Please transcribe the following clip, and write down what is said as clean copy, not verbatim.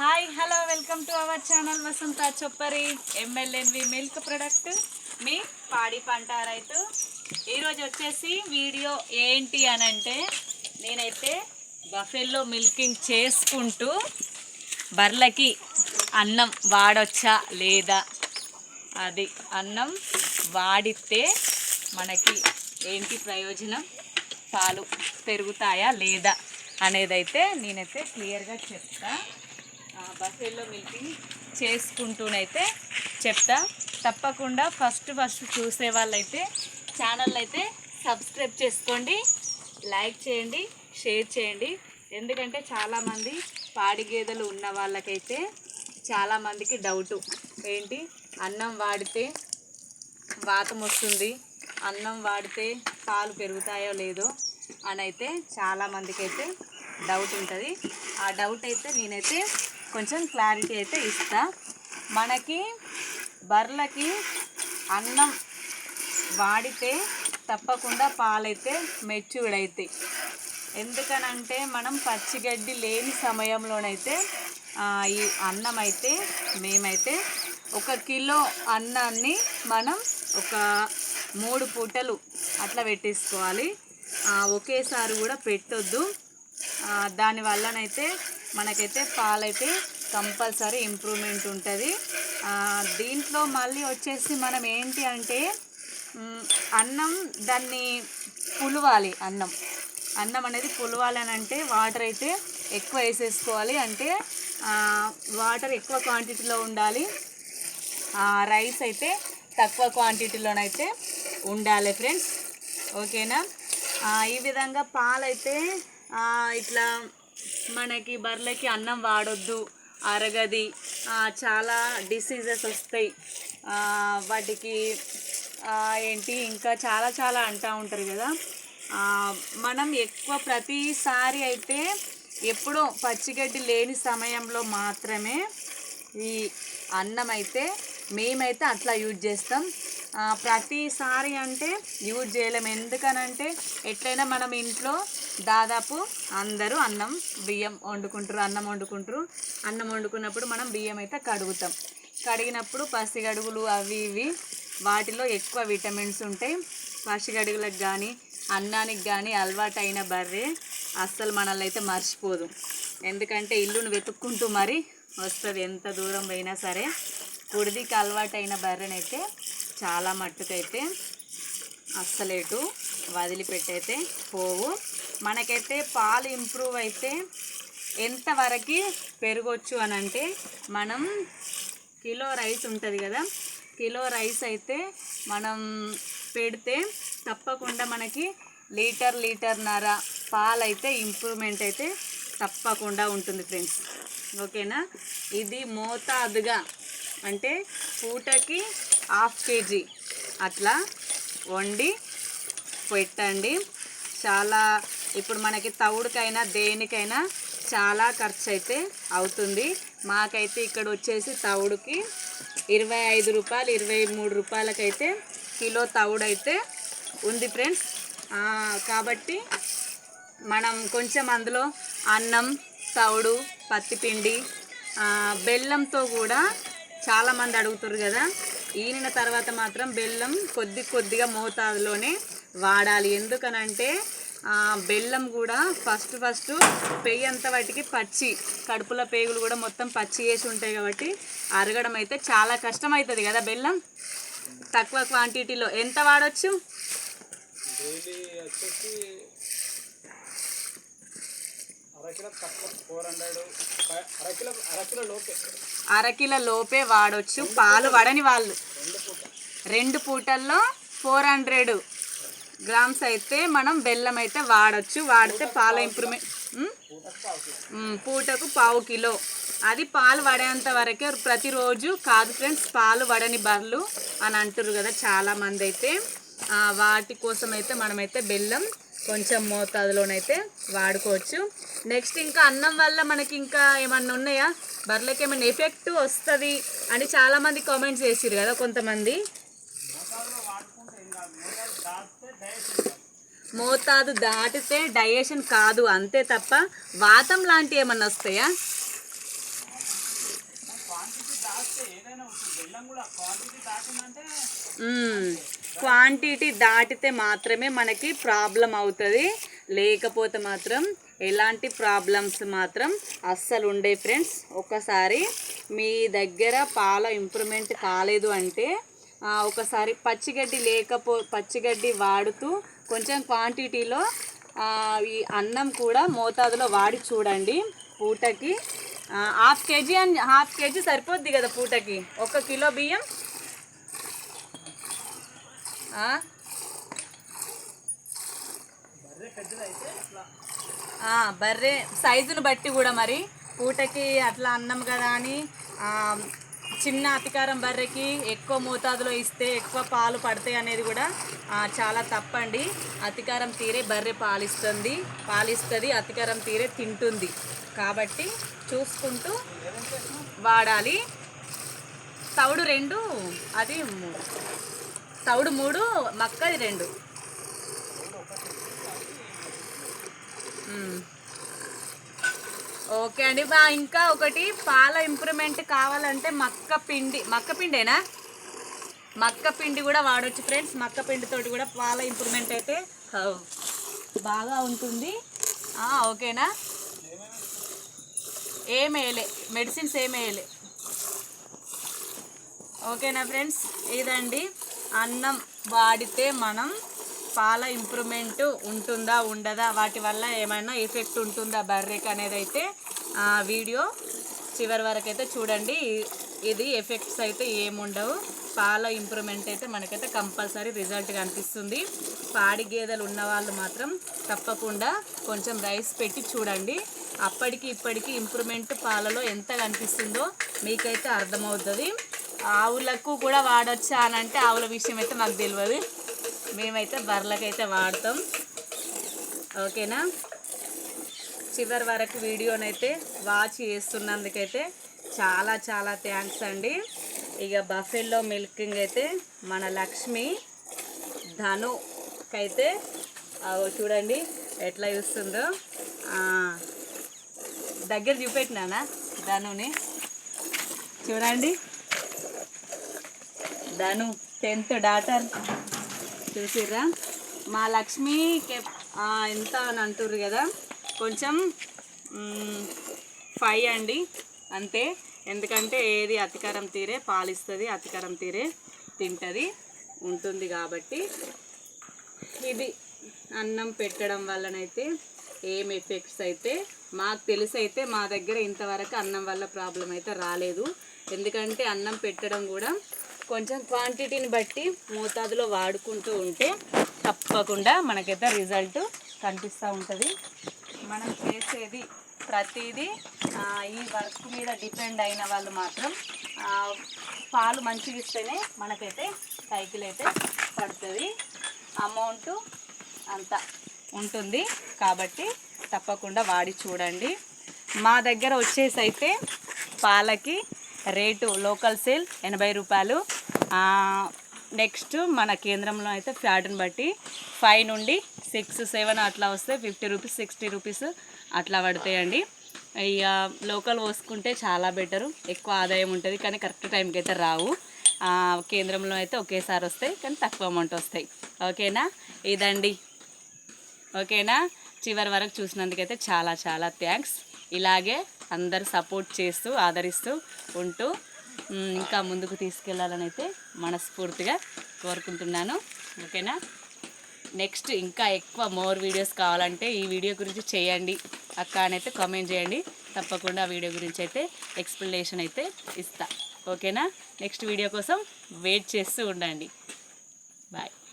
Hi hello welcome to our channel Vasantha Choppari MLNV milk product మీ పాడి పంట రైతు. ఈరోజు వచ్చేసి వీడియో ఏంటి అని అంటే నేనైతే బఫెల్లో మిల్కింగ్ చేసుకుంటూ బర్లకి అన్నం వాడొచ్చా లేదా, అది అన్నం వాడితే మనకి ఏంటి ప్రయోజనం, పాలు పెరుగుతాయా లేదా అనేదైతే నేనైతే క్లియర్గా చెప్తా. బఫెల్లో మిల్కింగ్ చేసుకుంటూనైతే చెప్తా. తప్పకుండా ఫస్ట్ చూసే వాళ్ళైతే ఛానల్ అయితే సబ్స్క్రైబ్ చేసుకోండి, లైక్ చేయండి, షేర్ చేయండి. ఎందుకంటే చాలామంది పాడి గేదెలు ఉన్న వాళ్ళకైతే చాలామందికి డౌటు ఏంటి, అన్నం వాడితే వాతం వస్తుంది, అన్నం వాడితే పాలు పెరుగుతాయో లేదో అని అయితే చాలామందికి అయితే డౌట్ ఉంటుంది. ఆ డౌట్ అయితే నేనైతే కొంచెం క్లారిటీ అయితే ఇస్తా. మనకి బర్లకి అన్నం వాడితే తప్పకుండా పాలైతే మెచ్యూర్డ్ అవుతాయి. ఎందుకనంటే మనం పచ్చిగడ్డి లేని సమయంలోనైతే ఈ అన్నం అయితే మేమైతే 1 కిలో అన్నాన్ని మనం ఒక 3 పూటలు అట్లా పెట్టేసుకోవాలి. ఒకేసారి కూడా పెట్టొద్దు. దానివల్లనైతే మనకైతే పాలైతే కంపల్సరీ ఇంప్రూవ్మెంట్ ఉంటుంది. దీంట్లో మళ్ళీ వచ్చేసి మనం ఏంటి అంటే అన్నం దాన్ని పులవాలి. అన్నం అనేది పులవాలి అని అంటే వాటర్ అయితే ఎక్కువ వేసేసుకోవాలి. అంటే వాటర్ ఎక్కువ క్వాంటిటీలో ఉండాలి, రైస్ అయితే తక్కువ క్వాంటిటీలోనైతే ఉండాలి ఫ్రెండ్స్. ఓకేనా? ఈ విధంగా పాలైతే ఇట్లా మనకి బర్రెలకి అన్నం వాడొద్దు, అరగది, చాలా డిసీజెస్ వస్తాయి వాటికి, ఏంటి ఇంకా చాలా అంటూ ఉంటారు కదా. మనం ఎక్కువ ప్రతిసారి అయితే ఎప్పుడో పచ్చిగడ్డి లేని సమయంలో మాత్రమే ఈ అన్నం అయితే మేమైతే అట్లా యూజ్ చేస్తాం. ప్రతిసారి అంటే యూజ్ చేయలేము. ఎందుకనంటే ఎట్లయినా మనం ఇంట్లో దాదాపు అందరూ బియ్యం వండుకుంటారు, అన్నం వండుకున్నప్పుడు మనం బియ్యం అయితే కడుగుతాం. కడిగినప్పుడు పసిగడుగులు అవి ఇవి వాటిలో ఎక్కువ విటమిన్స్ ఉంటాయి. పసిగడుగులకు కానీ అన్నానికి కానీ అలవాటు అయిన బర్రె అస్సలు మనల్ని అయితే మర్చిపోదు. ఎందుకంటే ఇల్లును వెతుక్కుంటూ మరి వస్తుంది. ఎంత దూరం పోయినా సరే కుడిదికి అలవాటైన బర్రెనైతే చాలా మట్టుకైతే అస్సలేటు వదిలిపెట్టయితే పోవు. మనకైతే పాలు ఇంప్రూవ్ అయితే ఎంతవరకు పెరగవచ్చు అని అంటే, మనం కిలో రైస్ ఉంటుంది కదా, కిలో రైస్ అయితే మనం పెడితే తప్పకుండా మనకి లీటర్న్నర పాలైతే ఇంప్రూవ్మెంట్ అయితే తప్పకుండా ఉంటుంది ఫ్రెండ్స్. ఓకేనా? ఇది మోతాదుగా అంటే పూటకి 1/2 kg అట్లా వండి పెట్టండి. చాలా ఇప్పుడు మనకి తవుడుకైనా దేనికైనా చాలా ఖర్చు అయితే అవుతుంది. మాకైతే ఇక్కడ వచ్చేసి తవుడుకి 25 రూపాయలు 23 రూపాయలకైతే కిలో తవుడైతే ఉంది ఫ్రెండ్స్. కాబట్టి మనం కొంచెం అందులో అన్నం, తవుడు, పత్తిపిండి, బెల్లంతో కూడా చాలామంది అడుగుతారు కదా. ఈనిన తర్వాత మాత్రం బెల్లం కొద్దిగా మోతాదులోనే వాడాలి. ఎందుకనంటే బెల్లం కూడా ఫస్ట్ పెయ్యంత వాటికి పచ్చి, కడుపుల పేగులు కూడా మొత్తం పచ్చి వేసి ఉంటాయి కాబట్టి అరగడం అయితే చాలా కష్టమవుతుంది కదా. బెల్లం తక్కువ క్వాంటిటీలో ఎంత వాడచ్చు? అరకిలో లోపే వాడవచ్చు. పాలు వడని వాళ్ళు 2 పూటల్లో 400 గ్రామ్స్ అయితే మనం బెల్లం అయితే వాడచ్చు. వాడితే పాల ఇంప్రూవ్మెంట్ పూటకు 1/4 కిలో. అది పాలు వడేంత వరకే, ప్రతిరోజు కాదు ఫ్రెండ్స్. పాలు వడని బర్రెలు అని అంటారు కదా చాలామంది అయితే. వాటి కోసం అయితే మనమైతే బెల్లం కొంచెం మోతాదులోనైతే వాడుకోవచ్చు. నెక్స్ట్ ఇంకా అన్నం వల్ల మనకి ఇంకా ఏమన్నా ఉన్నాయా, బర్రెలకి ఏమైనా ఎఫెక్ట్ వస్తుంది అని చాలామంది కామెంట్స్ చేసిరు కదా కొంతమంది. మోతాదు దాటితే డైజెషన్ కాదు అంతే తప్ప వాతం లాంటివి ఏమన్నా వస్తాయా? క్వాంటిటీ దాటితే మాత్రమే మనకి ప్రాబ్లం అవుతుంది, లేకపోతే మాత్రం ఎలాంటి ప్రాబ్లమ్స్ మాత్రం అస్సలు ఉండే ఫ్రెండ్స్. ఒకసారి మీ దగ్గర పాల ఇంప్రూవ్మెంట్ కాలేదు అంటే ఒకసారి పచ్చిగడ్డి వాడుతూ కొంచెం క్వాంటిటీలో ఈ అన్నం కూడా మోతాదులో వాడి చూడండి. పూటకి హాఫ్ కేజీ సరిపోద్ది కదా పూటకి. 1 కిలో బియ్యం బర్రె సైజును బట్టి కూడా మరి పూటకి అట్లా అన్నం కదా అని చిన్న అతికారం బర్రెకి ఎక్కువ మోతాదులో ఇస్తే ఎక్కువ పాలు పడతాయి అనేది కూడా చాలా తప్పండి. అతికారం తీరే బర్రె పాలిస్తుంది, అతికారం తీరే తింటుంది. కాబట్టి చూసుకుంటూ వాడాలి. తౌడు 2, అది 3, తౌడు 3, మక్కది 2. ఓకే అండి. ఇంకా ఒకటి పాల ఇంప్రూవ్మెంట్ కావాలంటే మక్క పిండేనా, మక్క పిండి కూడా వాడవచ్చు ఫ్రెండ్స్. మక్క పిండితోటి కూడా పాల ఇంప్రూవ్మెంట్ అయితే బాగా ఉంటుంది. ఓకేనా, ఏమేయలే మెడిసిన్స్ ఏమేయలే. ఓకేనా ఫ్రెండ్స్, ఇదండి అన్నం వాడితే మనం పాల ఇంప్రూవ్మెంట్ ఉంటుందా ఉండదా, వాటి వల్ల ఏమైనా ఎఫెక్ట్ ఉంటుందా బర్రెకి అనేది అయితే వీడియో చివరి వరకు అయితే చూడండి. ఇది ఎఫెక్ట్స్ అయితే ఏముండవు. పాల ఇంప్రూవ్మెంట్ అయితే మనకైతే కంపల్సరీ రిజల్ట్ కనిపిస్తుంది. పాడి గేదెలు ఉన్న వాళ్ళు మాత్రం తప్పకుండా కొంచెం రైస్ పెట్టి చూడండి. అప్పటికి ఇప్పటికి ఇంప్రూవ్మెంట్ పాలలో ఎంత కనిపిస్తుందో మీకైతే అర్థమవుతుంది. ఆవులకు కూడా వాడచ్చా అని అంటే ఆవుల విషయం అయితే మాకు తెలియదు. మేమైతే బర్రెలకైతే వాడతాం. ఓకేనా, చివరి వరకు వీడియోనైతే వాచ్ చేస్తున్నందుకైతే చాలా చాలా థ్యాంక్స్ అండి. ఇక బఫెల్లో మిల్కింగ్ అయితే మన లక్ష్మి ధనుకైతే చూడండి ఎట్లా చూస్తుందో. దగ్గర చూపెట్టినానా ధనుని, చూడండి ధను 10th డాటర్ చూసిర్రా. మా లక్ష్మికి ఎంత అని అంటుర్రు కదా, కొంచెం 5 అండి అంతే. ఎందుకంటే ఏది అతికారం తీరే పాలిస్తుంది, అతికారం తీరే తింటుంది ఉంటుంది. కాబట్టి ఇది అన్నం పెట్టడం వల్లనైతే ఏం ఎఫెక్ట్స్ అయితే మాకు తెలిసి అయితే మా దగ్గర ఇంతవరకు అన్నం వల్ల ప్రాబ్లం అయితే రాలేదు. ఎందుకంటే అన్నం పెట్టడం కూడా కొంచెం క్వాంటిటీని బట్టి మోతాదులో వాడుకుంటూ ఉంటే తప్పకుండా మనకైతే రిజల్ట్ కనిపిస్తూ ఉంటుంది. మనం చేసేది ప్రతిదీ ఈ వర్క్ మీద డిపెండ్ అయిన వాళ్ళు మాత్రం పాలు మంచిగా ఇస్తేనే మనకైతే సైకిల్ అయితే పడుతుంది, అమౌంట్ అంతా ఉంటుంది. కాబట్టి తప్పకుండా వాడి చూడండి. మా దగ్గర వచ్చేసి అయితే పాలకి రేటు లోకల్ సేల్ 80 రూపాయలు. నెక్స్ట్ మన కేంద్రంలో అయితే ఫ్యాట్ని బట్టి 5 నుండి 6, 7 అట్లా వస్తే 50 రూపీస్, 60 రూపీస్ అట్లా పడతాయండి. ఇక లోకల్ పోసుకుంటే చాలా బెటరు, ఎక్కువ ఆదాయం ఉంటుంది. కానీ కరెక్ట్ టైంకి అయితే రావు. కేంద్రంలో అయితే ఒకేసారి వస్తాయి, కానీ తక్కువ అమౌంట్ వస్తాయి. ఓకేనా, ఇదండి. ఓకేనా, చివరి వరకు చూసినందుకైతే చాలా చాలా థ్యాంక్స్. ఇలాగే అందరూ సపోర్ట్ చేస్తూ ఆదరిస్తూ ఉంటూ ఇంకా ముందుకు తీసుకెళ్ళాలని అయితే మనస్ఫూర్తిగా కోరుకుంటున్నాను. ఓకేనా, నెక్స్ట్ ఇంకా ఎక్కువ మోర్ వీడియోస్ కావాలంటే ఈ వీడియో గురించి చేయండి అక్క అని అయితే కామెంట్ చేయండి. తప్పకుండా ఆ వీడియో గురించి అయితే ఎక్స్ప్లెనేషన్ అయితే ఇస్తా. ఓకేనా, నెక్స్ట్ వీడియో కోసం వెయిట్ చేస్తూ ఉండండి. బాయ్.